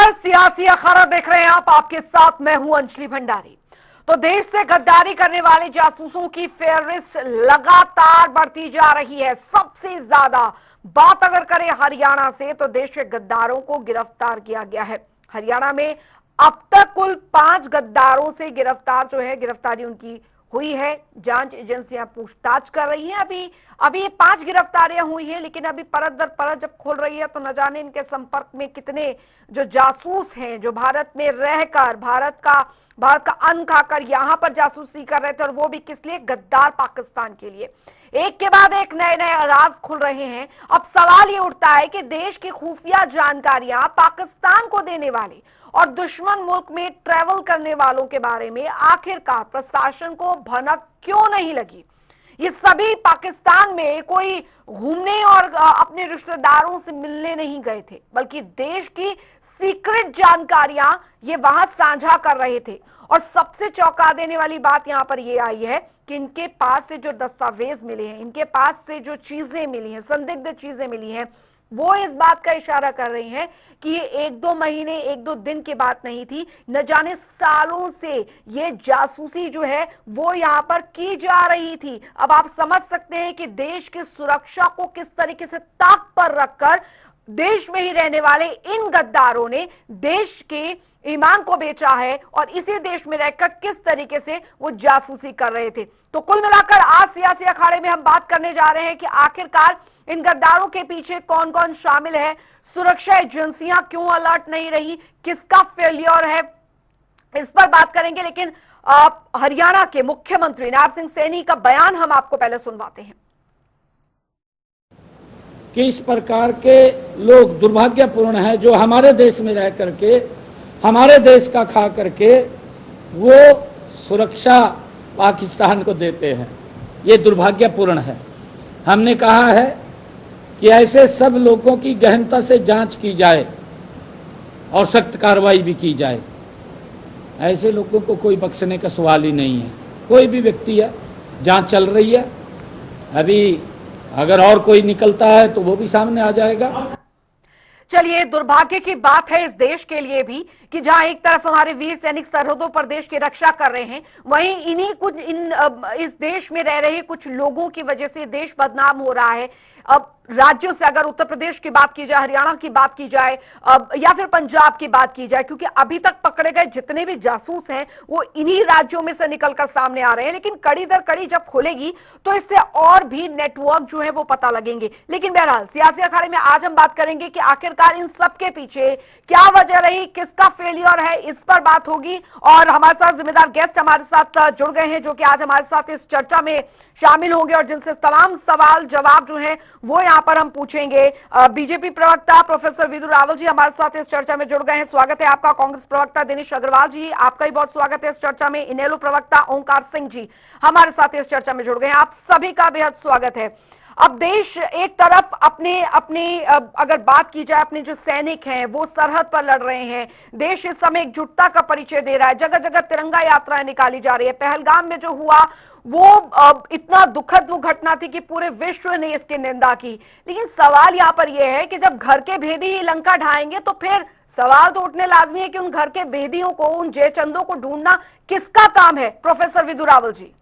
नमस्कार, सियासी अखाड़ा देख रहे हैं आप। आपके साथ मैं हूं अंजलि भंडारी। तो देश से गद्दारी करने वाले जासूसों की फेहरिस्त लगातार बढ़ती जा रही है। सबसे ज्यादा बात अगर करें हरियाणा से, तो देश के गद्दारों को गिरफ्तार किया गया है। हरियाणा में अब तक कुल 5 गद्दारों से गिरफ्तारी उनकी हुई है। जांच एजेंसियां पूछताछ कर रही हैं। अभी 5 गिरफ्तारियां हुई हैं, लेकिन अभी परत दर परत जब खोल रही है तो न जाने इनके संपर्क में कितने जो जासूस हैं, जो भारत में रहकर भारत का अन्न खाकर यहां पर जासूसी कर रहे थे, और वो भी किस लिए? गद्दार पाकिस्तान के लिए। एक के बाद एक नए नए राज खुल रहे हैं। अब सवाल ये उठता है कि देश की खुफिया जानकारियां पाकिस्तान को देने वाले और दुश्मन मुल्क में ट्रैवल करने वालों के बारे में आखिरकार प्रशासन को भनक क्यों नहीं लगी? ये सभी पाकिस्तान में कोई घूमने और अपने रिश्तेदारों से मिलने नहीं गए थे, बल्कि देश की सीक्रेट जानकारियां ये वहां साझा कर रहे थे। और सबसे चौंका देने वाली बात यहां पर ये आई है कि इनके पास से जो दस्तावेज मिले हैं, इनके पास से जो चीजें मिली हैं, संदिग्ध चीजें मिली हैं, वो इस बात का इशारा कर रही हैं कि ये 1-2 महीने 1-2 दिन की बात नहीं थी। न जाने सालों से ये जासूसी जो है वो यहां पर की जा रही थी। अब आप समझ सकते हैं कि देश की सुरक्षा को किस तरीके से ताक पर रखकर देश में ही रहने वाले इन गद्दारों ने देश के ईमान को बेचा है, और इसी देश में रहकर किस तरीके से वो जासूसी कर रहे थे। तो कुल मिलाकर आज सियासी अखाड़े में हम बात करने जा रहे हैं कि आखिरकार इन गद्दारों के पीछे कौन कौन शामिल है, सुरक्षा एजेंसियां क्यों अलर्ट नहीं रही, किसका फेलियर है, इस पर बात करेंगे। लेकिन हरियाणा के मुख्यमंत्री नायब सिंह सैनी का बयान हम आपको पहले सुनवाते हैं। कि इस प्रकार के लोग दुर्भाग्यपूर्ण है जो हमारे देश में रह करके हमारे देश का खा करके वो सुरक्षा पाकिस्तान को देते हैं। ये दुर्भाग्यपूर्ण है। हमने कहा है कि ऐसे सब लोगों की गहनता से जांच की जाए और सख्त कार्रवाई भी की जाए। ऐसे लोगों को कोई बख्शने का सवाल ही नहीं है। कोई भी व्यक्ति है, जांच चल रही है, अभी अगर और कोई निकलता है तो वो भी सामने आ जाएगा। चलिए, दुर्भाग्य की बात है इस देश के लिए भी कि जहां एक तरफ हमारे वीर सैनिक सरहदों पर देश की रक्षा कर रहे हैं, वहीं इस देश में रह रहे कुछ लोगों की वजह से देश बदनाम हो रहा है। अब राज्यों से अगर उत्तर प्रदेश की बात की जाए, हरियाणा की बात की जाए, या फिर पंजाब की बात की जाए, क्योंकि अभी तक पकड़े गए जितने भी जासूस हैं वो इन्हीं राज्यों में से निकलकर सामने आ रहे हैं। लेकिन कड़ी दर कड़ी जब खोलेगी तो इससे और भी नेटवर्क जो है वो पता लगेंगे। लेकिन बहरहाल सियासी अखाड़े में आज हम बात करेंगे कि आखिरकार इन सब के पीछे क्या वजह रही, किसका फेलियर है, इस पर बात होगी। और हमारे साथ जिम्मेदार गेस्ट हमारे साथ जुड़ गए हैं, जो कि आज हमारे साथ इस चर्चा में शामिल होंगे और जिनसे तमाम सवाल जवाब जो हैं वो यहाँ पर हम पूछेंगे। बीजेपी प्रवक्ता प्रोफेसर विदु रावल जी हमारे साथ इस चर्चा में जुड़ गए हैं, स्वागत है आपका। कांग्रेस प्रवक्ता दिनेश अग्रवाल जी, आपका भी बहुत स्वागत है इस चर्चा में। इनेलो प्रवक्ता ओंकार सिंह जी हमारे साथ इस चर्चा में जुड़ गए हैं, आप सभी का बेहद स्वागत है। अब देश एक तरफ अपने अगर बात की जाए, अपने जो सैनिक हैं वो सरहद पर लड़ रहे हैं। देश इस समय एकजुटता का परिचय दे रहा है, जगह जगह तिरंगा यात्राएं निकाली जा रही है। पहलगाम में जो हुआ वो इतना दुखद वो घटना थी कि पूरे विश्व ने इसकी निंदा की। लेकिन सवाल यहाँ पर यह है कि जब घर के भेदी ही लंका ढाएंगे तो फिर सवाल तो उठने लाजमी है कि उन घर के भेदियों को, उन जयचंदों को ढूंढना किसका काम है? प्रोफेसर विदु रावल जी।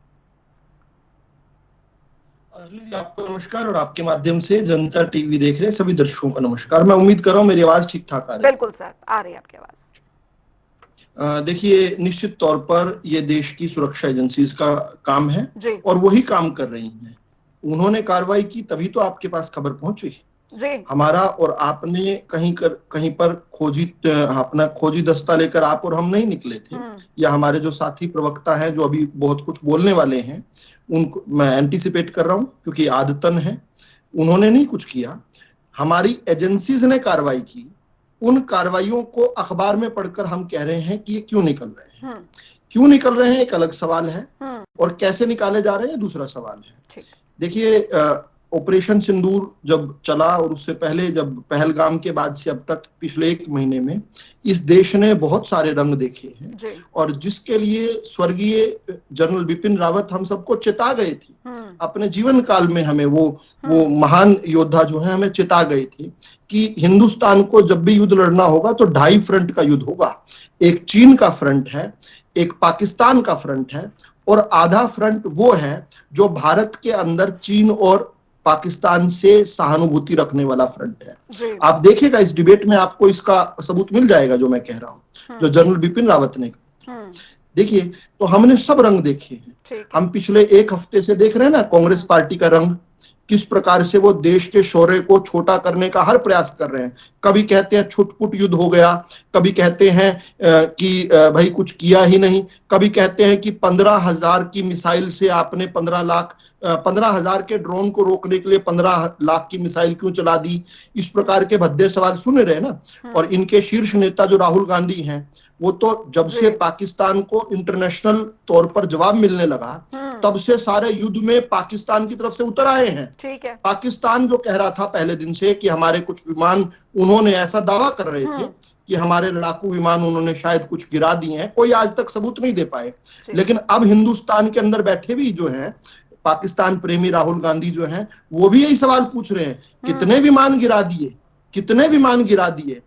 आपको नमस्कार, और आपके माध्यम से जनता टीवी देख रहे सभी दर्शकों को नमस्कार। मैं उम्मीद कर रहा हूँ मेरी आवाज ठीक ठाक आ रही है। बिल्कुल सर, आ रही है आपकी आवाज। देखिए, निश्चित तौर पर ये देश की सुरक्षा एजेंसीज का काम है और वही काम कर रही हैं। उन्होंने कार्रवाई की तभी तो आपके पास खबर पहुंची। हमारा और आपने कहीं पर अपना खोजी दस्ता लेकर आप और हम नहीं निकले थे, या हमारे जो साथी प्रवक्ता हैं जो अभी बहुत कुछ बोलने वाले हैं उनको मैं एंटीसिपेट कर रहा हूं क्योंकि आदतन है। उन्होंने नहीं कुछ किया, हमारी एजेंसीज ने कार्रवाई की। उन कार्रवाइयों को अखबार में पढ़कर हम कह रहे हैं कि ये क्यों निकल रहे हैं। क्यों निकल रहे हैं एक अलग सवाल है, और कैसे निकाले जा रहे हैं दूसरा सवाल है। देखिए, ऑपरेशन सिंदूर जब चला और उससे पहले जब पहलगाम के बाद से अब तक पिछले 1 महीने में इस देश ने बहुत सारे रंग देखे हैं, और जिसके लिए स्वर्गीय जनरल बिपिन रावत हम सबको चेता गए थे अपने जीवन काल में हमें वो महान योद्धा जो है हमें चिता गए थे कि हिंदुस्तान को जब भी युद्ध लड़ना होगा तो 2.5 फ्रंट का युद्ध होगा। एक चीन का फ्रंट है, एक पाकिस्तान का फ्रंट है, और आधा फ्रंट वो है जो भारत के अंदर चीन और पाकिस्तान से सहानुभूति रखने वाला फ्रंट है। आप देखिएगा इस डिबेट में आपको इसका सबूत मिल जाएगा जो मैं कह रहा हूं, जो जनरल बिपिन रावत ने। देखिए, तो हमने सब रंग देखे हैं। हम पिछले एक हफ्ते से देख रहे हैं ना कांग्रेस पार्टी का रंग, किस प्रकार से वो देश के शौर्य को छोटा करने का हर प्रयास कर रहे हैं। कभी कहते हैं छुटपुट युद्ध हो गया, कभी कहते हैं कि भाई कुछ किया ही नहीं, कभी कहते हैं कि 15,000 की मिसाइल से आपने 15,000 के ड्रोन को रोकने के लिए 15 लाख की मिसाइल क्यों चला दी। इस प्रकार के भद्दे सवाल सुन रहे ना। और इनके शीर्ष नेता जो राहुल गांधी हैं, वो तो जब से पाकिस्तान को इंटरनेशनल तौर पर जवाब मिलने लगा तब से सारे युद्ध में पाकिस्तान की तरफ से उतर आए हैं। ठीक है। पाकिस्तान जो कह रहा था पहले दिन से कि हमारे कुछ विमान, उन्होंने ऐसा दावा कर रहे थे कि हमारे लड़ाकू विमान उन्होंने शायद कुछ गिरा दिए हैं, कोई आज तक सबूत नहीं दे पाए। लेकिन अब हिंदुस्तान के अंदर बैठे भी जो हैं पाकिस्तान प्रेमी राहुल गांधी जो हैं, वो भी यही सवाल पूछ रहे हैं, कितने विमान गिरा दिए, कितने विमान गिरा दिए,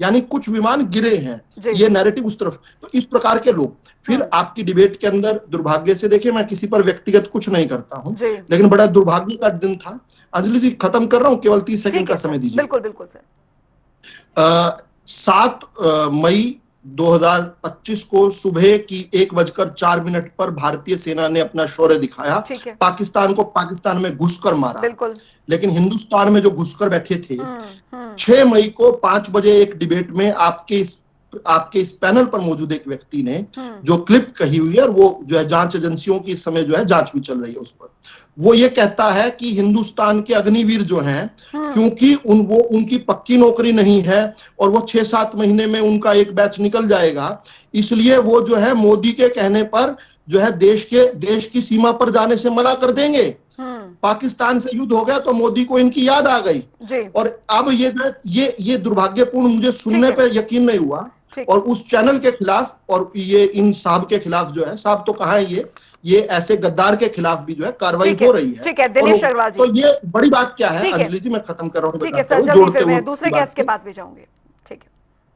यानी कुछ विमान गिरे हैं। ये नैरेटिव उस तरफ। तो इस प्रकार के लोग फिर आपकी डिबेट के अंदर, दुर्भाग्य से, देखिए मैं किसी पर व्यक्तिगत कुछ नहीं करता हूं, लेकिन बड़ा दुर्भाग्य का दिन था। अंजलि जी, खत्म कर रहा हूं, केवल 30 सेकंड का समय दीजिए। बिल्कुल बिल्कुल सर। 7 मई 2025 को सुबह की 1:04 पर भारतीय सेना ने अपना शौर्य दिखाया। पाकिस्तान को पाकिस्तान में घुसकर मारा। बिल्कुल। लेकिन हिंदुस्तान में जो घुसकर बैठे थे, 6 मई को 5 बजे एक डिबेट में आपके इस पैनल पर मौजूद एक व्यक्ति ने जो क्लिप कही हुई है, और वो जो है जांच एजेंसियों की इस समय जो है जांच भी चल रही है उस पर, वो ये कहता है कि हिंदुस्तान के अग्निवीर जो हैं, क्योंकि उनकी पक्की नौकरी नहीं है और वो 6-7 महीने में उनका एक बैच निकल जाएगा, इसलिए वो जो है मोदी के कहने पर जो है देश की सीमा पर जाने से मना कर देंगे। पाकिस्तान से युद्ध हो गया तो मोदी को इनकी याद आ गई। और अब ये दुर्भाग्यपूर्ण, मुझे सुनने पे यकीन नहीं हुआ, और उस चैनल के खिलाफ और ये इन साहब के खिलाफ जो है, साहब तो कहाँ है, ये ऐसे गद्दार के खिलाफ भी जो है कार्रवाई हो रही है। ठीक है दिनेश अग्रवाल जी। तो ये बड़ी बात क्या है अंजलि जी, मैं खत्म कर रहा हूँ, जोड़ते हुए दूसरे गेस्ट के पास भी जाऊंगे। ठीक है,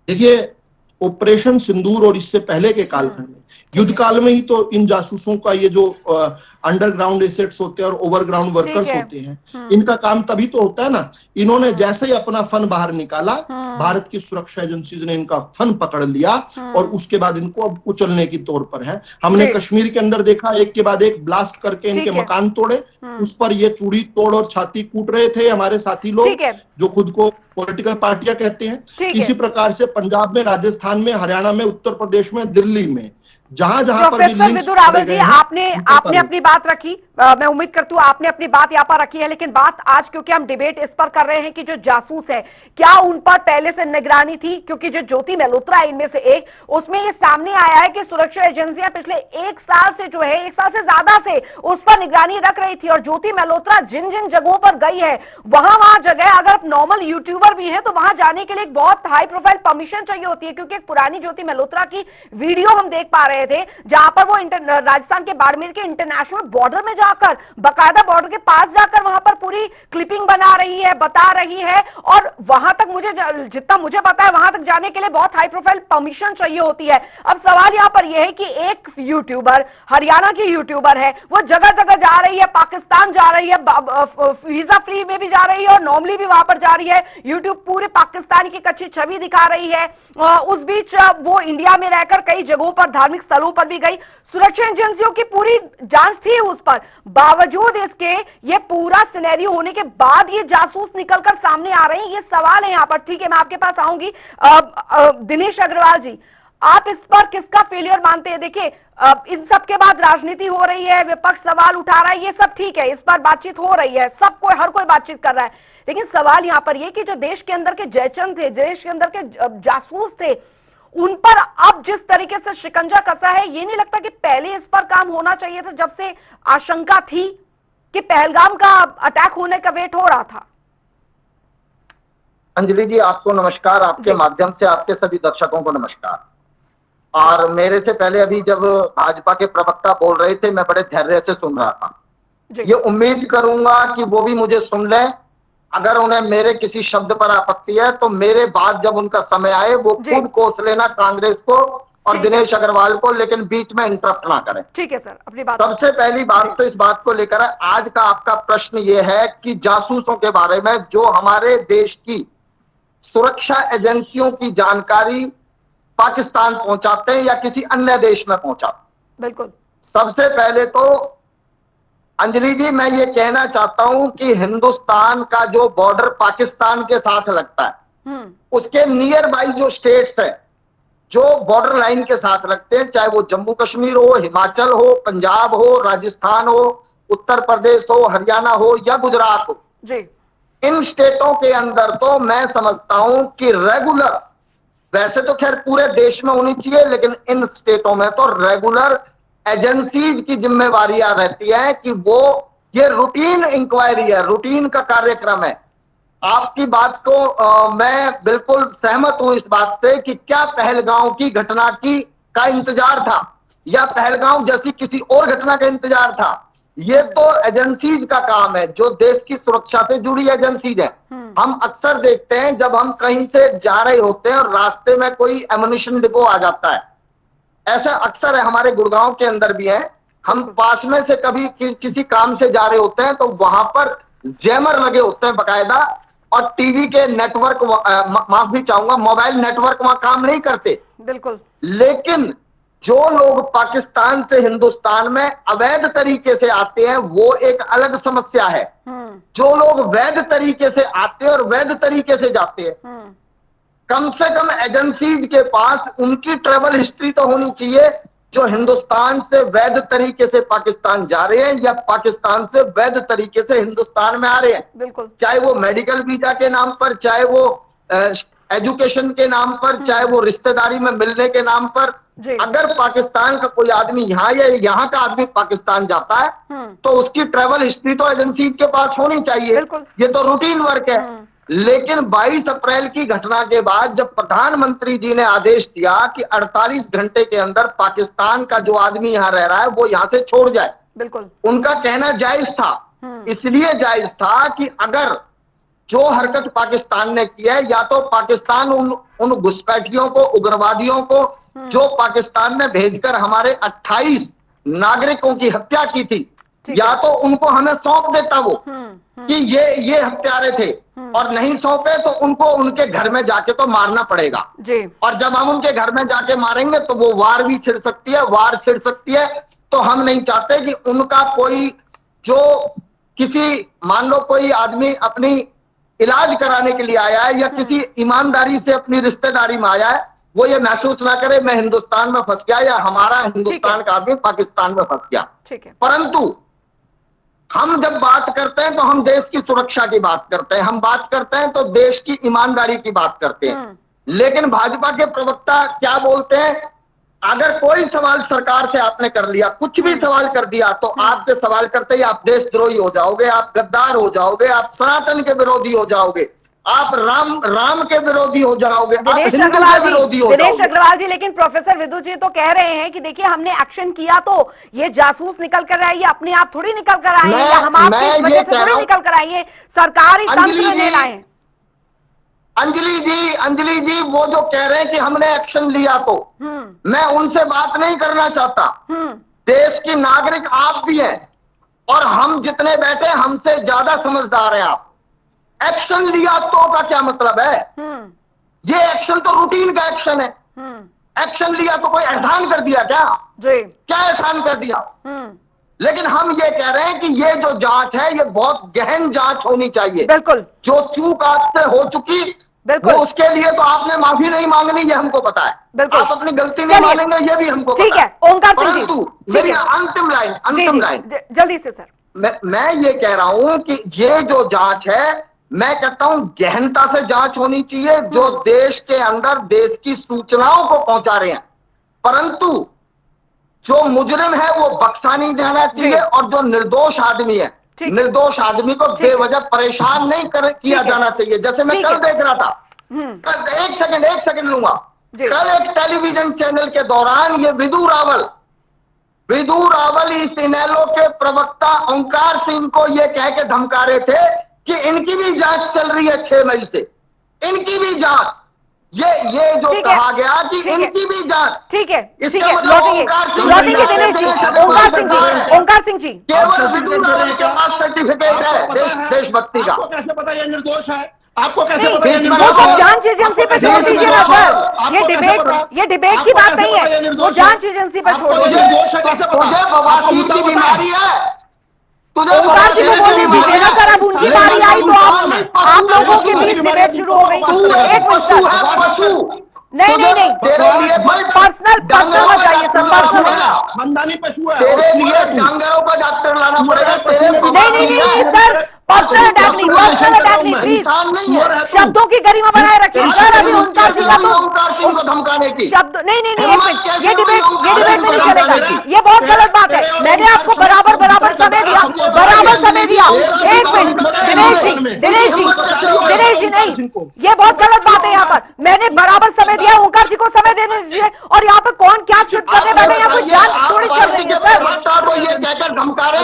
देखिए ऑपरेशन सिंदूर और इससे पहले के कालखंड में, युद्ध काल में ही तो इन जासूसों का ये जो अंडरग्राउंड एसेट्स होते हैं और ओवरग्राउंड वर्कर्स होते हैं, इनका काम तभी तो होता है ना। इन्होंने जैसे ही अपना फन बाहर निकाला, भारत की सुरक्षा एजेंसीज ने इनका फन पकड़ लिया और उसके बाद इनको अब कुचलने की तौर पर है। हमने कश्मीर के अंदर देखा, एक के बाद एक ब्लास्ट करके इनके मकान तोड़े, उस पर ये चूड़ी तोड़ और छाती कूट रहे थे हमारे साथी लोग जो खुद को पॉलिटिकल पार्टियां कहते हैं। इसी प्रकार से पंजाब में, राजस्थान में, हरियाणा में, उत्तर प्रदेश में, दिल्ली में, जहां पर भी लिंक्स रावल जी, आपने अपनी बात रखी। मैं उम्मीद करती हूँ आपने अपनी बात यहाँ पर रखी है, लेकिन बात आज क्योंकि हम डिबेट इस पर कर रहे हैं कि जो जासूस है, क्या उन पर पहले से निगरानी थी? क्योंकि जो ज्योति मल्होत्रा है इनमें से एक, उसमें ये सामने आया है कि सुरक्षा एजेंसियां पिछले 1 साल से जो है, 1 साल से ज्यादा से उस पर निगरानी रख रही थी। और ज्योति मल्होत्रा जिन जिन जगहों पर गई है, वहां जगह, अगर नॉर्मल यूट्यूबर भी है तो वहां जाने के लिए एक बहुत हाई प्रोफाइल परमिशन चाहिए होती है। क्योंकि एक पुरानी ज्योति मल्होत्रा की वीडियो हम देख पा रहे थे, जहां पर वो राजस्थान के बाड़मेर के इंटरनेशनल बॉर्डर में जाकर, बाकायदा बॉर्डर के पास जाकर वहां पर पूरी क्लिपिंग बना रही है, बता रही है। और वहां तक जितना मुझे पता है, वहां तक जाने के लिए बहुत हाई प्रोफाइल परमिशन चाहिए होती है। अब सवाल यहां पर यह है कि एक यूट्यूबर, हरियाणा की यूट्यूबर है, वो जगह जगह जा रही है, पाकिस्तान जा रही है, वीजा फ्री में भी जा रही है और नॉर्मली भी वहां पर जा रही है। यूट्यूब पूरे पाकिस्तान की कच्ची छवि दिखा रही है। उस बीच वो इंडिया में रहकर कई जगहों पर, धार्मिक स्थलों पर भी गई। सुरक्षा एजेंसियों की पूरी जांच थी उस पर, बावजूद इसके ये पूरा सिनेरियो होने के बाद ये जासूस निकलकर सामने आ रहे हैं। ये सवाल है यहाँ पर। ठीक है, मैं आपके पास आऊंगी। दिनेश अग्रवाल जी, आप इस पर किसका फेलियर मानते हैं? देखिए, इन सब के बाद राजनीति हो रही है, विपक्ष सवाल उठा रहा है, ये सब ठीक है, इस पर बातचीत हो रही है, हर कोई बातचीत कर रहा है। लेकिन सवाल यहाँ पर यह कि जो देश के अंदर के जयचंद थे, देश के अंदर के जासूस थे, उन पर अब जिस तरीके से शिकंजा कसा है, ये नहीं लगता कि पहले इस पर काम होना चाहिए था, जब से आशंका थी कि पहलगाम का अटैक होने का वेट हो रहा था? अंजलि जी, आपको नमस्कार, आपके माध्यम से आपके सभी दर्शकों को नमस्कार। और मेरे से पहले अभी जब भाजपा के प्रवक्ता बोल रहे थे, मैं बड़े धैर्य से सुन रहा था। ये उम्मीद करूंगा कि वो भी मुझे सुन लें। अगर उन्हें मेरे किसी शब्द पर आपत्ति है तो मेरे बाद जब उनका समय आए वो खुद कोस लेना कांग्रेस को और दिनेश अग्रवाल को, लेकिन बीच में इंटरप्ट ना करें। ठीक है सर, अपनी बात। सबसे पहली बात तो इस बात को लेकर है, आज का आपका प्रश्न ये है कि जासूसों के बारे में जो हमारे देश की सुरक्षा एजेंसियों की जानकारी पाकिस्तान पहुंचाते हैं या किसी अन्य देश में पहुंचाते। बिल्कुल। सबसे पहले तो अंजलि जी मैं ये कहना चाहता हूं कि हिंदुस्तान का जो बॉर्डर पाकिस्तान के साथ लगता है उसके नियर बाई जो स्टेट्स हैं जो बॉर्डर लाइन के साथ लगते हैं, चाहे वो जम्मू कश्मीर हो, हिमाचल हो, पंजाब हो, राजस्थान हो, उत्तर प्रदेश हो, हरियाणा हो या गुजरात हो जी, इन स्टेटों के अंदर तो मैं समझता हूं कि रेगुलर, वैसे तो खैर पूरे देश में होनी चाहिए, लेकिन इन स्टेटों में तो रेगुलर एजेंसीज की जिम्मेवारियां रहती है कि वो ये रूटीन इंक्वायरी है, रूटीन का कार्यक्रम है। आपकी बात को मैं बिल्कुल सहमत हूं इस बात से कि क्या पहलगांव की घटना का इंतजार था या पहलगांव जैसी किसी और घटना का इंतजार था। ये तो एजेंसीज का काम है, जो देश की सुरक्षा से जुड़ी एजेंसीज है। हम अक्सर देखते हैं जब हम कहीं से जा रहे होते हैं और रास्ते में कोई एमुनिशन डिपो आ जाता है, ऐसा अक्सर है, हमारे गुड़गांव के अंदर भी है। हम पास में से कभी किसी काम से जा रहे होते हैं तो वहां पर जैमर लगे होते हैं बकायदा, और टीवी के नेटवर्क, माफ भी चाहूंगा, मोबाइल नेटवर्क वहां काम नहीं करते। बिल्कुल। लेकिन जो लोग पाकिस्तान से हिंदुस्तान में अवैध तरीके से आते हैं वो एक अलग समस्या है। जो लोग वैध तरीके से आते हैं और वैध तरीके से जाते हैं, कम से कम एजेंसीज के पास उनकी ट्रेवल हिस्ट्री तो होनी चाहिए, जो हिंदुस्तान से वैध तरीके से पाकिस्तान जा रहे हैं या पाकिस्तान से वैध तरीके से हिंदुस्तान में आ रहे हैं। बिल्कुल। चाहे वो मेडिकल वीजा के नाम पर, चाहे वो एजुकेशन के नाम पर, चाहे वो रिश्तेदारी में मिलने के नाम पर। अगर पाकिस्तान का कोई आदमी यहाँ या यहाँ का आदमी पाकिस्तान जाता है तो उसकी ट्रेवल हिस्ट्री तो एजेंसी के पास होनी चाहिए। ये तो रूटीन वर्क है। लेकिन 22 अप्रैल की घटना के बाद जब प्रधानमंत्री जी ने आदेश दिया कि 48 घंटे के अंदर पाकिस्तान का जो आदमी यहाँ रह रहा है वो यहाँ से छोड़ जाए, बिल्कुल उनका कहना जायज था। इसलिए जायज था कि अगर जो हरकत पाकिस्तान ने की है, या तो पाकिस्तान उन घुसपैठियों को, उग्रवादियों को जो पाकिस्तान में भेजकर हमारे 28 नागरिकों की हत्या की थी, या तो उनको हमें सौंप देता वो कि ये हत्यारे थे, और नहीं सौंपे तो उनको उनके घर में जाके तो मारना पड़ेगा जी। और जब हम उनके घर में जाके मारेंगे तो वो वार भी छिड़ सकती है, वार छिड़ सकती है। तो हम नहीं चाहते कि उनका कोई, जो किसी, मान लो कोई आदमी अपनी इलाज कराने के लिए आया है या किसी ईमानदारी से अपनी रिश्तेदारी में आया है, वो ये महसूस ना करे मैं हिंदुस्तान में फंस गया या हमारा हिंदुस्तान का आदमी पाकिस्तान में फंस गया। ठीक है। परंतु हम जब बात करते हैं तो हम देश की सुरक्षा की बात करते हैं, हम बात करते हैं तो देश की ईमानदारी की बात करते हैं। लेकिन भाजपा के प्रवक्ता क्या बोलते हैं, अगर कोई सवाल सरकार से आपने कर लिया, कुछ भी सवाल कर दिया, तो आपके सवाल करते ही आप देशद्रोही हो जाओगे, आप गद्दार हो जाओगे, आप सनातन के विरोधी हो जाओगे, आप राम के विरोधी हो जाओगे, आप हिंदू के विरोधी हो जाओगे। दिनेश अग्रवाल जी, लेकिन प्रोफेसर विदुर जी तो कह रहे हैं कि देखिए हमने एक्शन किया तो ये जासूस निकल कर आए, ये अपने आप थोड़ी निकल कर आए हैं, हम आपकी वजह से थोड़ी निकल कर आई है, सरकारी तंत्र ने लाए। अंजलि जी वो जो कह रहे हैं कि हमने एक्शन लिया, तो मैं उनसे बात नहीं करना चाहता। देश की नागरिक आप भी हैं और हम जितने बैठे हमसे ज्यादा समझदार हैं आप। एक्शन लिया तो का क्या मतलब है? ये एक्शन तो रूटीन का एक्शन है। एक्शन लिया तो कोई एहसान कर दिया क्या? क्या एहसान कर दिया? लेकिन हम ये कह रहे हैं कि ये जो जांच है ये बहुत गहन जांच होनी चाहिए। बिल्कुल। जो चूक आपसे हो चुकी वो उसके लिए तो आपने माफी नहीं मांगनी, ये हमको पता है। बिल्कुल। आप अपनी गलती नहीं मानेंगे ये भी हमको पता है। ठीक है ओंकार सिंह जी, परंतु मेरी अंतिम लाइन जल्दी से सर, मैं ये कह रहा हूं कि ये जो जांच है, मैं कहता हूं गहनता से जांच होनी चाहिए। जो देश के अंदर देश की सूचनाओं को पहुंचा रहे हैं, परंतु जो मुजरिम है वो बख्शा नहीं जाना चाहिए, और जो निर्दोष आदमी है, निर्दोष आदमी को बेवजह परेशान नहीं किया जाना चाहिए। जैसे मैं कल देख रहा था, एक सेकंड लूंगा, कल एक टेलीविजन चैनल के दौरान ये विदु विदु रावल इस इनेलो के प्रवक्ता ओंकार सिंह को ये कह के धमका रहे थे कि इनकी भी जांच चल रही है 6 मई से, इनकी भी जांच। ये जो कहा गया कि इनकी भी जांच। ठीक है, इसका मतलब लौटेंगे दिनेश जी, ओंकार सिंह जी, केवल विदु रावल के पास सर्टिफिकेट है देशभक्ति का। आपको कैसे पता ये निर्दोष है? आपको कैसे पता ये निर्दोष है? है? जांच एजेंसी पे छोड़ दीजिए ना सर, ये डिबेट की बात नहीं है, वो जांच एजेंसी पे छोड़ दीजिए। तुझे बवासीर की बीमारी है, तुझे ओंकार जी को बोलने दीजिए ना सर, अब उनकी बारी आई तो आप लोगों के बीच डिबेट शुरू हो गई। एक मिनट सर, नहीं नहीं नहीं, पर्सनल मत जाइए सर, पर्सनल खानदानी पशु है, तेरे लिए जानवरों का डॉक्टर लाना पड़ेगा। नहीं सर, पर्सनल अटैक नहीं, प्लीज शब्दों की गरिमा बनाए रखिए सर। अभी ओंकार सिंह को धमकाने की शब्द नहीं, एक मिनट, ये डिबेट में नहीं चलेगा, ये बहुत गलत बात है। मैंने आपको बराबर समय दिया, एक मिनट दिनेश जी नहीं, ये बहुत गलत बात है। यहाँ पर मैंने बराबर समय दिया, ओंकार जी को समय देने दीजिए। और यहाँ पर कौन क्या सिद्ध करने बैठे, यहाँ पर जांच थोड़ी चल रही है सर, धमकाना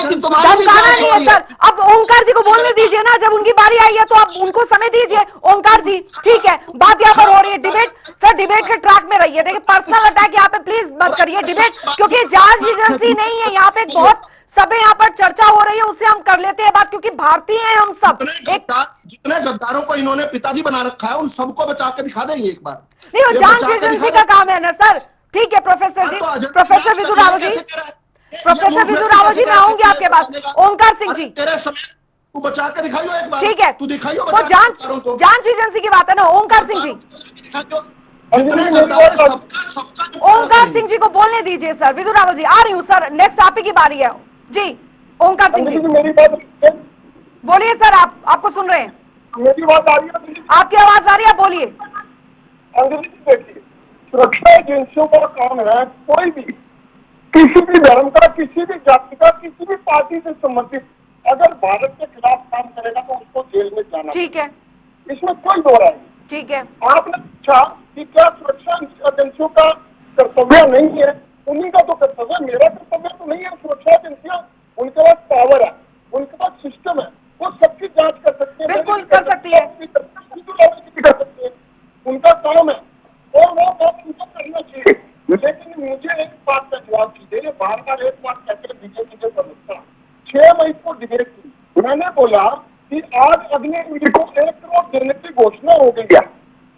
नहीं है सर। अब ओंकार जी को बोलने दीजिए ना, जब उनकी बारी आई है तो आप उनको समय दीजिए। ओंकार जी ठीक है, बात यहाँ पर हो रही है डिबेट, सर डिबेट के ट्रैक में रहिए। देखिए पर्सनल अटैक यहाँ पे प्लीज मत करिए डिबेट, क्योंकि जांच एजेंसी नहीं है यहाँ पे। बहुत सब यहाँ पर चर्चा हो रही है, उससे हम कर लेते हैं बात, क्योंकि भारतीय हैं हम सब। जितने गद्दारों को इन्होंने पिताजी बना रखा है, उन सबको बचा के दिखा देंगे एक बार। नहीं, वो जांच एजेंसी का काम है ना सर। ठीक है प्रोफेसर जी, प्रोफेसर विदु रावल जी, मैं आऊंगी आपके पास। ओंकार सिंह जी, तेरे समय तू बचा के दिखाइयो एक बार, ठीक है, तू दिखाइयो वो जांच एजेंसी की बात है ना। ओंकार सिंह जी, ओंकार सिंह जी को बोलने दीजिए सर। विदु रावल जी आ रही हूँ सर, नेक्स्ट आप ही की बारी है जी। ओंकार सिंह जी मेरी बात बोलिए सर, आपको सुन रहे हैं, मेरी बात आ रही है, आपकी आवाज आ रही है, बोलिए। अंग्रेजी देखिए, सुरक्षा एजेंसियों का काम है कोई भी किसी भी धर्म का, किसी भी जाति का, किसी भी पार्टी से संबंधित अगर भारत के खिलाफ काम करेगा तो उसको जेल में जाना। ठीक है, इसमें कोई दो राय नहीं। ठीक है, आपने पूछा कि क्या सुरक्षा एजेंसियों का कर्तव्य नहीं है? उन्हीं का तो कर्तव्य, मेरा कर्तव्य तो नहीं है। सुरक्षा एजेंसियां, उनके पास पावर है, उनके पास सिस्टम है, वो सबकी जांच कर सकते हैं, बिल्कुल कर सकती है, कर सकते हैं, उनका काम है और वो काम उनको करना चाहिए। लेकिन मुझे एक बात का जवाब कीजिए, बार बार एक बात कहते हैं बीजेपी के प्रवक्ता 6 मई को डिबेट की, मैंने बोला कि आज अग्निवीर को 1 करोड़ देने की घोषणा हो गई है।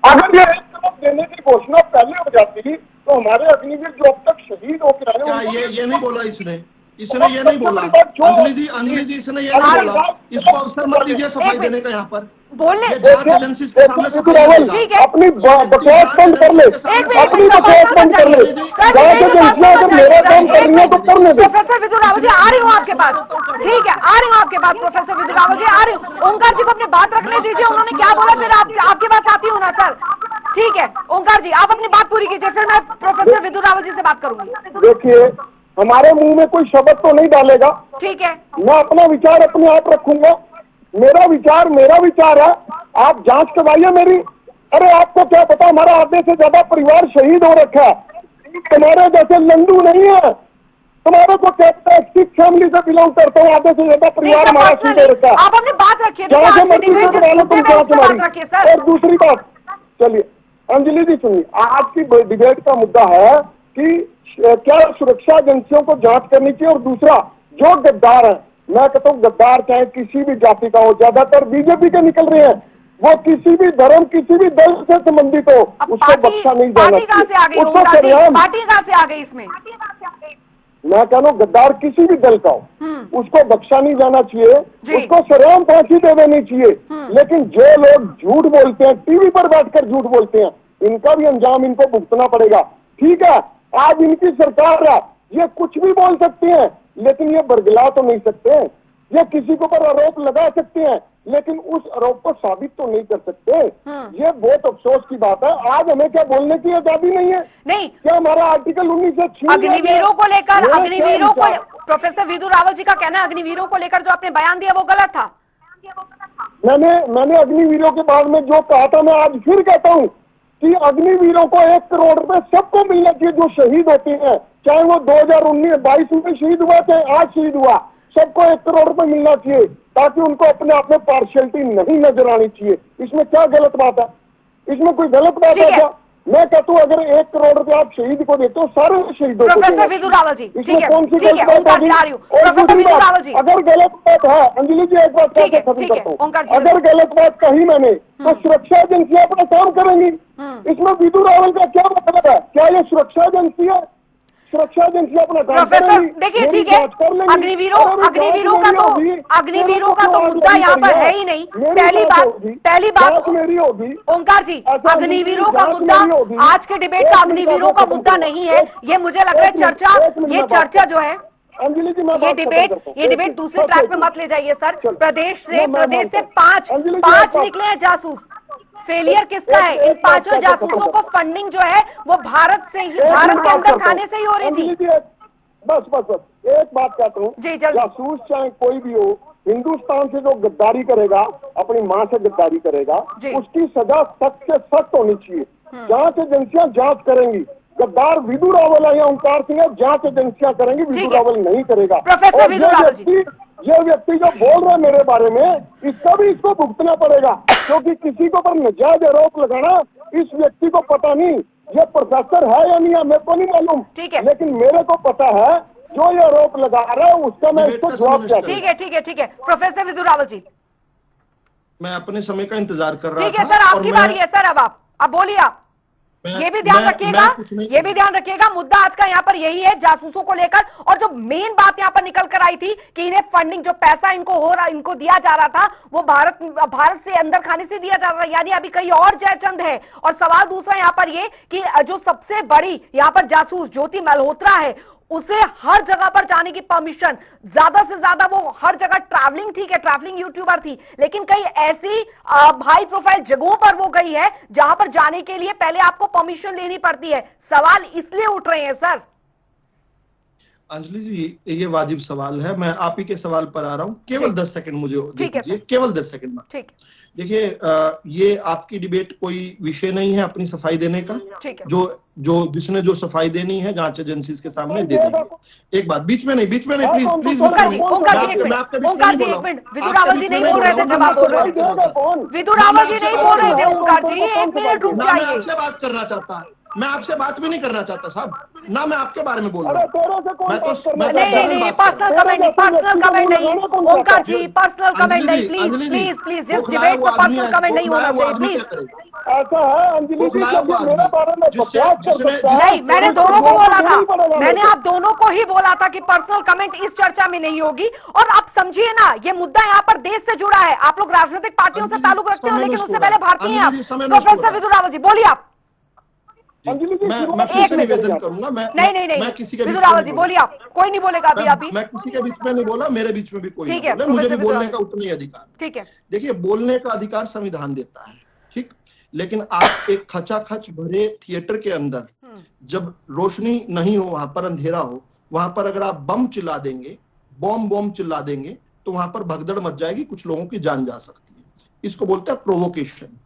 अगर ये 1 करोड़ देने की घोषणा पहले हो जाती तो हमारे अग्निवीर जो अब तक शहीद होकर आए, ये नहीं बोला इसने ये नहीं बोला। अंजलि जी इसने ये नहीं बोला। इसको अवसर मत दीजिए सफाई देने का यहाँ पर बोलने। एजेंसी के सामने सफाई अपनी बकवास बंद कर ले, अपनी बकवास बंद कर ले। जांच एजेंसियां अगर मेरा काम करनी है तो करने दो। प्रोफेसर विदु रावल जी आ रही हूँ आपके पास, ठीक है, आ रही हूँ आपके पास। प्रोफेसर विदु रावल जी आ रही हूँ। ओंकार जी को अपनी बात रखने दीजिए, उन्होंने क्या बोला फिर आपके पास आती हूँ ना सर। ठीक है ओंकार जी, आप अपनी बात पूरी कीजिए, फिर मैं प्रोफेसर विदु रावल जी से बात करूंगी। देखिए, हमारे मुंह में कोई शब्द तो नहीं डालेगा, ठीक है, मैं अपना विचार अपने आप रखूंगा। मेरा विचार है, आप जांच करवाइए मेरी। अरे आपको क्या पता, हमारा आधे से ज्यादा परिवार शहीद हो रखा है। तुम्हारे जैसे लंडू नहीं है, तुम्हारे को कहते हैं सिख फैमिली से बिलोंग करते हैं, आधे से ज्यादा परिवार हमारा शहीद हो रखा है। आप अपनी बात रखिए, और दूसरी बात, चलिए अंजलि जी सुनिए, आज की डिबेट का मुद्दा है कि क्या सुरक्षा एजेंसियों को जांच करनी चाहिए, और दूसरा जो गद्दार है, मैं कहता हूँ गद्दार चाहे किसी भी जाति का हो, ज्यादातर बीजेपी के निकल रहे हैं, वो किसी भी धर्म, किसी भी दल से संबंधित हो, उसको बख्शा नहीं जाना चाहिए। पार्टी कहां से आ गई इसमें? मैं कह रहा हूँ गद्दार किसी भी दल का हो, उसको बख्शा नहीं जाना चाहिए, उसको सरेआम फांसी दे देनी चाहिए। लेकिन जो लोग झूठ बोलते हैं, टीवी पर बैठकर झूठ बोलते हैं, इनका भी अंजाम इनको भुगतना पड़ेगा। ठीक है, आज इनकी सरकार है, ये कुछ भी बोल सकते हैं, लेकिन ये बरगला तो नहीं सकते। ये किसी के ऊपर आरोप लगा सकते हैं, लेकिन उस आरोप को साबित तो नहीं कर सकते। ये बहुत अफसोस की बात है। आज हमें क्या बोलने की आजादी नहीं है? नहीं, क्या हमारा आर्टिकल 19 से छीन अग्निवीरों को लेकर, प्रोफेसर विदु रावल जी का कहना है अग्निवीरों को लेकर जो आपने बयान दिया वो गलत था। मैंने अग्निवीरों के बारे में जो कहा था, मैं आज फिर कहता हूँ कि अग्निवीरों को 1 करोड़ रुपए सबको मिलना चाहिए जो शहीद होते हैं। चाहे वो 2019-22 में शहीद हुआ चाहे आज शहीद हुआ, सबको 1 करोड़ रुपए मिलना चाहिए, ताकि उनको अपने आप में पार्शियलिटी नहीं नजर आनी चाहिए। इसमें क्या गलत बात है? इसमें कोई गलत बात है क्या? मैं कहता हूँ अगर 1 करोड़ रुपए आप शहीद को देते हो, सारे शहीदों को प्रोफेसर विदुर रावल जी, इसमें कौन सी गलत बात है? प्रोफेसर विदुर रावल जी, अगर गलत बात है, अंजलि जी एक बात खत्म करता हूँ, अगर गलत बात कही मैंने तो सुरक्षा एजेंसियां अपना काम करेंगी। इसमें विदुर रावल का क्या मतलब है? क्या ये सुरक्षा एजेंसी है? सुरक्षा एजेंसी अपना काम प्रोफेसर देखिए, ठीक है, अग्निवीरों का तो मुद्दा यहाँ पर है ही नहीं। पहली बात मेरी होगी ओंकार जी, अग्निवीरों का मुद्दा आज के डिबेट का अग्निवीरों का मुद्दा नहीं है। ये मुझे लग रहा है ये चर्चा जो है, अंजलि जी ये डिबेट दूसरे ट्रैक पे मत ले जाइए सर। प्रदेश से 5 निकले हैं जासूस। फेलियर किसका है? इन 5 जासूसों को फंडिंग जो है वो भारत के अंदर खाने से ही हो रही थी। बस एक बात कहता हूँ, जासूस चाहे कोई भी हो, हिंदुस्तान से जो गद्दारी करेगा, अपनी माँ से गद्दारी करेगा, उसकी सजा सख्त से सख्त होनी चाहिए। जांच एजेंसियां जांच करेंगी। गद्दार विदुर रावल है या ओंकार सिंह है, जांच एजेंसियां करेंगी, विदुर रावल नहीं करेगा। प्रोफेसर विदुर रावल जी, ये व्यक्ति जो बोल रहा है मेरे बारे में, इसको भुगतना पड़ेगा, क्योंकि किसी को पर नजायज आरोप लगाना, इस व्यक्ति को पता नहीं ये प्रोफेसर है या नहीं है, मेरे को नहीं मालूम, लेकिन मेरे को पता है जो ये आरोप लगा रहा है उसका मैं इसको जवाब दूं। ठीक है प्रोफेसर विदुर रावल जी, मैं अपने समय का इंतजार कर रहा था। ठीक है सर, आपकी बारी है सर, अब बोलिए आप। ये भी ध्यान रखिएगा, मुद्दा आज का यहाँ पर यही है जासूसों को लेकर। और जो मेन बात यहाँ पर निकल कर आई थी कि इन्हें फंडिंग, जो पैसा इनको दिया जा रहा था वो भारत से अंदर खाने से दिया जा रहा था, यानी अभी कहीं और जयचंद है। और सवाल दूसरा यहाँ पर ये कि जो सबसे बड़ी यहाँ पर जासूस ज्योति मल्होत्रा है, उसे हर जगह पर जाने की परमिशन, ज्यादा से ज्यादा वो हर जगह ट्रैवलिंग, ठीक है ट्रैवलिंग यूट्यूबर थी, लेकिन कई ऐसी हाई प्रोफाइल जगहों पर वो गई है जहां पर जाने के लिए पहले आपको परमिशन लेनी पड़ती है। सवाल इसलिए उठ रहे हैं सर। अंजलि जी, ये वाजिब सवाल है। मैं आप ही के सवाल पर आ रहा हूँ, केवल 10 सेकंड मुझे दे दीजिए, केवल 10 सेकंड में। ठीक, देखिए, ये आपकी डिबेट कोई विषय नहीं है अपनी सफाई देने का। जिसने जो सफाई देनी है जांच एजेंसीज के सामने दे देंगे। एक बात, बीच में नहीं प्लीज मैं आपके बीच में नहीं बोला। विदुर रावल जी नहीं बोल रहे थे जब आप बोल रहे थे। विदुर रावल जी नहीं बोल रहे थे ओंकार जी, 1 मिनट रुक जाइए। मैं आपसे बात करना चाहता, मैं आपसे बात भी नहीं करना चाहता साहब, ना मैं आपके बारे में बोल रहा हूँ। नहीं, पर्सनल कमेंट नहीं ओंकार जी, पर्सनल कमेंट नहीं, प्लीज जिस डिबेट में पर्सनल कमेंट नहीं होना चाहिए, प्लीज। ऐसा है अंजलि जी, मेरे बारे में बकवास कर सकता है। नहीं, मैंने दोनों को बोला था, मैंने आप दोनों को ही बोला था कि पर्सनल कमेंट इस चर्चा में नहीं होगी। और आप समझिए ना, ये मुद्दा यहाँ पर देश से जुड़ा है। आप लोग राजनीतिक पार्टियों से ताल्लुक रखते हो, लेकिन उससे पहले भारतीय हैं आप। प्रोफेसर विदुर रावल जी बोलिए आप। मैं फिर से निवेदन करूंगा, मैं किसी के विदुर रावल जी बोलिए आप, कोई नहीं बोलेगा अभी। मैं किसी के बीच में नहीं बोला, मेरे बीच में भी कोई नहीं बोला, मुझे भी बोलने का उतना ही अधिकार। ठीक है, देखिए, बोलने का अधिकार संविधान देता है, ठीक, लेकिन आप एक खचाखच भरे थिएटर के अंदर जब रोशनी नहीं हो, वहां पर अंधेरा हो, वहां पर अगर आप बम चिल्ला देंगे, बॉम्ब चिल्ला देंगे, तो वहां पर भगदड़ मच जाएगी, कुछ लोगों की जान जा सकती है। इसको बोलते हैं प्रोवोकेशन।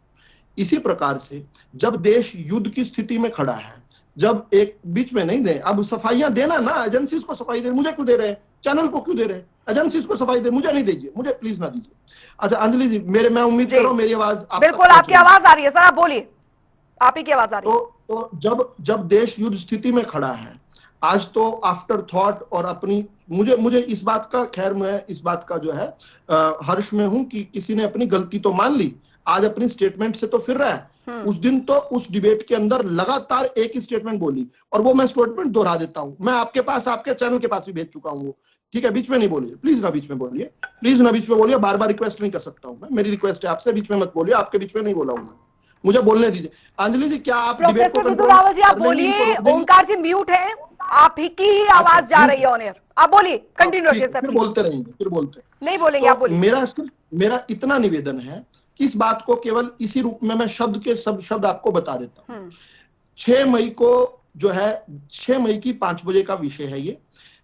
इसी प्रकार से जब देश युद्ध की स्थिति में खड़ा है, जब एक बीच में नहीं दे, अब सफाइयां देना ना, एजेंसीज को सफाई दे, मुझे क्यों दे रहे हैं, चैनल को क्यों दे रहे हैं, एजेंसीज को सफाई दे, मुझे नहीं दीजिए, मुझे प्लीज ना दीजिए। अच्छा अंजलि जी, मैं उम्मीद कर रहा हूँ मेरी आवाज बिल्कुल आपकी आवाज आ रही है सर, आप बोलिए, आप ही की आवाज आ रही है। तो जब देश युद्ध स्थिति में खड़ा है, आज तो आफ्टर थॉट और अपनी, मुझे इस बात का, खैर मैं इस बात का जो है हर्ष में हूं कि किसी ने अपनी गलती तो मान ली, आज अपनी स्टेटमेंट से तो फिर रहा है। उस दिन तो उस डिबेट के अंदर लगातार एक ही स्टेटमेंट बोली, और वो मैं स्टेटमेंट दोहरा देता हूं, मैं आपके पास, आपके चैनल के पास भी भेज चुका हूं वो, ठीक है, बीच में नहीं बोलिए, प्लीज ना बीच में बोलिए, प्लीज ना बीच में बोलिए, बार बार रिक्वेस्ट नहीं कर सकता हूं मैं, मेरी रिक्वेस्ट है आपसे, बीच में मत बोलिए, आपके बीच में नहीं बोला हूं मैं, मुझे बोलने दीजिए। अंजलि जी, क्या आप डिबेट को विदुर रावल जी आप बोलिए, ओंकार जी म्यूट है, आप ही की ही आवाज जा रही है ऑन एयर, आप बोलिए, कंटिन्यू रखिए सर। फिर बोलते रहेंगे, फिर बोलते नहीं बोलेंगे, आप बोलिए। मेरा इतना निवेदन है कि इस बात को केवल इसी रूप में मैं शब्द आपको बता देता हूं। 6 मई को जो है, 6 मई की 5 बजे का विषय है ये।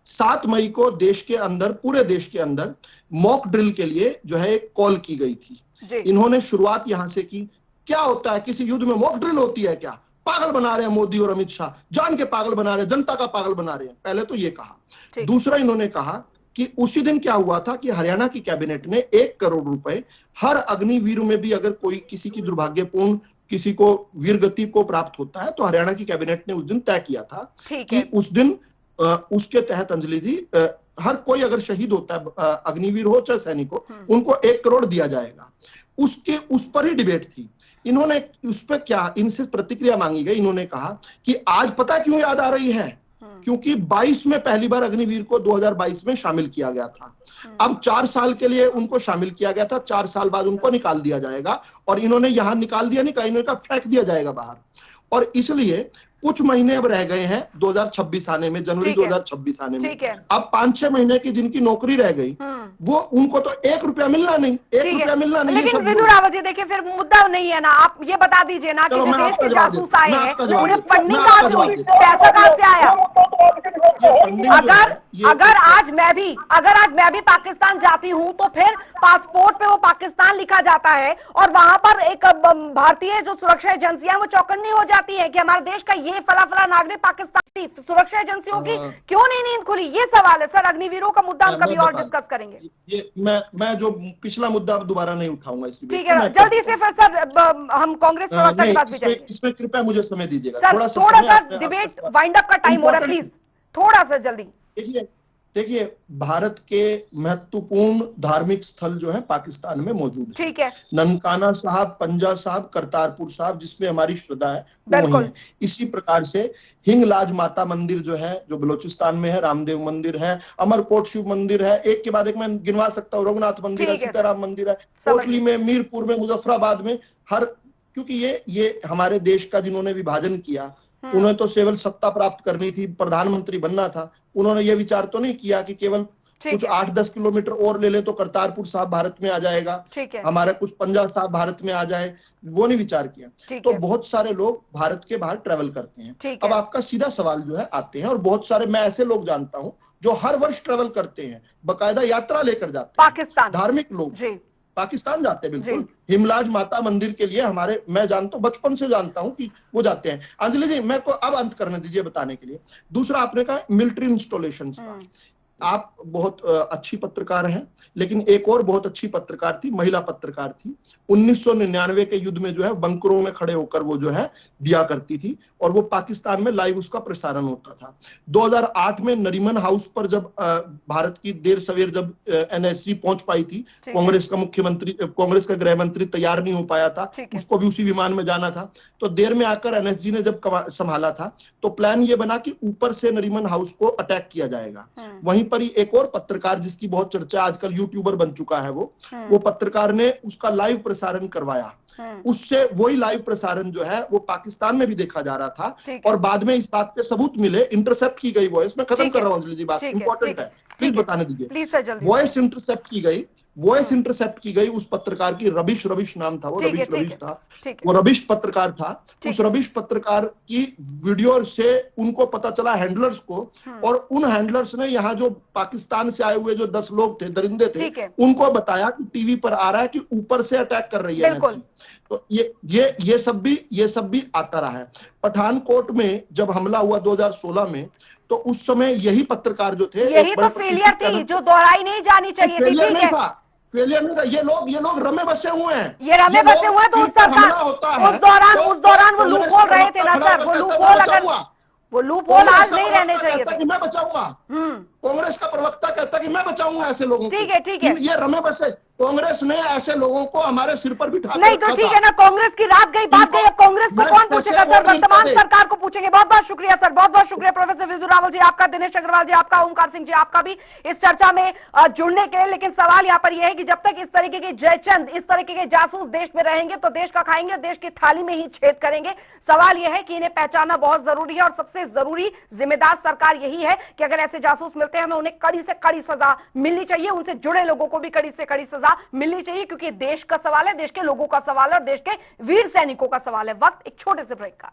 7 मई को देश के अंदर, पूरे देश के अंदर मॉक ड्रिल के लिए जो है एक कॉल की गई थी। इन्होंने शुरुआत यहां से की। क्या होता है, किसी युद्ध में मॉक ड्रिल होती है क्या? पागल बना रहे हैं मोदी और अमित शाह, जान के पागल बना रहे हैं, जनता का पागल बना रहे हैं। पहले तो ये कहा। दूसरा इन्होंने कहा कि उसी दिन क्या हुआ था कि हरियाणा की कैबिनेट ने 1 करोड़ रुपए हर अग्निवीर में भी अगर कोई किसी की दुर्भाग्यपूर्ण किसी को वीर गति को प्राप्त होता है तो हरियाणा की कैबिनेट ने उस दिन तय किया था कि उस दिन उसके तहत अंजलि जी हर कोई अगर शहीद होता है, अग्निवीर हो चाहे सैनिक हो, उनको 1 करोड़ दिया जाएगा। उसके उस पर ही डिबेट थी। इन्होंने उस पर क्या इनसे प्रतिक्रिया मांगी गई। इन्होंने कहा कि आज पता क्यों याद आ रही है, क्योंकि 22 में पहली बार अग्निवीर को 2022 में शामिल किया गया था। अब 4 साल के लिए उनको शामिल किया गया था, 4 साल बाद उनको निकाल दिया जाएगा। और इन्होंने यहां निकाल दिया, नहीं कहा, इन्होंने कहा फेंक दिया जाएगा बाहर। और इसलिए कुछ महीने अब रह गए हैं 2026 आने में, जनवरी 2026 आने में। अब 5-6 महीने की जिनकी नौकरी रह गई वो उनको तो 1 रुपया मिलना नहीं, 1 रुपया मिलना नहीं। लेकिन विदुर रावल जी देखिए, फिर मुद्दा नहीं है ना, आप ये बता दीजिए ना कि जो देश के जासूस आए हैं उन्हें फंडिंग कहां से हुई, पैसा कहां से आया? अगर आज मैं भी पाकिस्तान जाती हूं तो फिर पासपोर्ट पे वो पाकिस्तान लिखा जाता है और वहां पर एक भारतीय जो सुरक्षा एजेंसियां वो चौकन्नी हो जाती है कि हमारे देश का ये फला नागरिक पाकिस्तानी। सुरक्षा एजेंसियों की क्यों नहीं नींद खुली? ये सवाल है सर। अग्निवीरों का मुद्दा हम कभी और डिस्कस करेंगे। ये मैं जो पिछला मुद्दा दोबारा नहीं उठाऊंगा इस ठीक है, जल्दी से फिर सर हम कांग्रेस प्रवक्ता के पास भी जाएंगे। इसमें कृपया मुझे समय दीजिएगा, थोड़ा सा डिबेट वाइंड अप का टाइम हो रहा है, प्लीज थोड़ा सा जल्दी। देखिए भारत के महत्वपूर्ण धार्मिक स्थल जो है पाकिस्तान में मौजूद है। ठीक है। ननकाना साहब, पंजा साहब, करतारपुर साहब, जिसमें हमारी श्रद्धा है वो वही है। इसी प्रकार से हिंगलाज माता मंदिर जो है जो बलोचिस्तान में है, रामदेव मंदिर है, अमरकोट शिव मंदिर है, एक के बाद एक मैं गिनवा सकता हूँ, रघुनाथ मंदिर है, सीताराम मंदिर है, कोटली में, मीरपुर में, मुजफ्फराबाद में, क्योंकि ये हमारे देश का जिन्होंने विभाजन किया उन्हें तो केवल सत्ता प्राप्त करनी थी, प्रधानमंत्री बनना था। उन्होंने ये विचार तो नहीं किया कि केवल कुछ 8-10 किलोमीटर और ले ले तो करतारपुर साहब भारत में आ जाएगा, हमारा कुछ पंजा साहब भारत में आ जाए, वो नहीं विचार किया। तो बहुत सारे लोग भारत के बाहर ट्रेवल करते हैं। अब आपका सीधा सवाल जो है आते हैं, और बहुत सारे मैं ऐसे लोग जानता हूं जो हर वर्ष ट्रेवल करते हैं, बकायदा यात्रा लेकर जाते हैं, पाकिस्तान धार्मिक लोग पाकिस्तान जाते हैं। बिल्कुल हिमलाज माता मंदिर के लिए हमारे, मैं जानता हूं, बचपन से जानता हूं कि वो जाते हैं। अंजलि जी मेरे को अब अंत करने दीजिए बताने के लिए। दूसरा आपने कहा मिलिट्री इंस्टॉलेशंस का। आप बहुत अच्छी पत्रकार हैं, लेकिन एक और बहुत अच्छी पत्रकार थी, महिला पत्रकार थी, 1999 के युद्ध में जो है बंकरों में खड़े होकर वो जो है दिया करती थी, और वो पाकिस्तान में लाइव उसका प्रसारण होता था। 2008 में नरीमन हाउस पर जब भारत की देर सवेर जब एनएसजी पहुंच पाई थी, कांग्रेस का गृह मंत्री तैयार नहीं हो पाया था, उसको भी उसी विमान में जाना था, तो देर में आकर एनएसजी ने जब संभाला था तो प्लान ये बना कि ऊपर से नरीमन हाउस को अटैक किया जाएगा। वहीं पर ही एक और पत्रकार जिसकी बहुत चर्चा, आजकल यूट्यूबर बन चुका है वो पत्रकार ने उसका लाइव प्रसारण करवाया। उससे वही लाइव प्रसारण जो है वो पाकिस्तान में भी देखा जा रहा था, और बाद में इस बात के सबूत मिले, इंटरसेप्ट की गई वॉइस। मैं खत्म कर रहा हूं अंजलि जी, बात इंपॉर्टेंट है, प्लीज बताने दीजिए। वॉइस इंटरसेप्ट की गई उस पत्रकार की, रबिश नाम था वो, रबिश था वो, रबिश पत्रकार था। उस रबिश पत्रकार की वीडियो से उनको पता चला हैंडलर्स को, और उन हैंडलर्स ने यहाँ जो पाकिस्तान से आए हुए जो 10 लोग थे, दरिंदे थे, उनको बताया कि टीवी पर आ रहा है कि ऊपर से अटैक कर रही है एनएसजी। तो ये सब भी आता रहा है। पठानकोट में जब हमला हुआ 2016 में, तो उस समय यही पत्रकार जो थे, यही तो फेलियर थी जो दोहराई नहीं जानी चाहिए थी। फेलियर नहीं था, ये लोग रमे बसे हुए हैं, ये रमे बसे हुए। तो उस दौरान वो लूप होल रहे थे ना सर, वो लूप होल आज नहीं रहने चाहिए थे। मैं बचाऊंगा, कांग्रेस का प्रवक्ता कहता कि मैं बचाऊंगा ऐसे लोगों को। ठीक है। ये रमे बसे, कांग्रेस ने ऐसे लोगों को हमारे सिर पर बिठा नहीं तो ठीक है ना, कांग्रेस की रात गई बात गई, अब कांग्रेस को कौन पूछेगा सर? वर्तमान सरकार को पूछेंगे। बहुत बहुत शुक्रिया सर, बहुत बहुत शुक्रिया प्रोफेसर विदुर रावल जी आपका, दिनेश अग्रवाल जी आपका, ओमकार सिंह जी आपका भी इस चर्चा में जुड़ने के लिए। लेकिन सवाल यहाँ पर यह है कि जब तक इस तरीके के जयचंद, इस तरीके के जासूस देश में रहेंगे तो देश का खाएंगे, देश की थाली में ही छेद करेंगे। सवाल यह है कि इन्हें पहचानना बहुत जरूरी है, और सबसे जरूरी जिम्मेदार सरकार यही है कि अगर ऐसे जासूस मिलते हैं तो उन्हें कड़ी से कड़ी सजा मिलनी चाहिए, उनसे जुड़े लोगों को भी कड़ी से कड़ी सजा मिलनी चाहिए, क्योंकि देश का सवाल है, देश के लोगों का सवाल है, और देश के वीर सैनिकों का सवाल है। वक्त एक छोटे से ब्रेक का।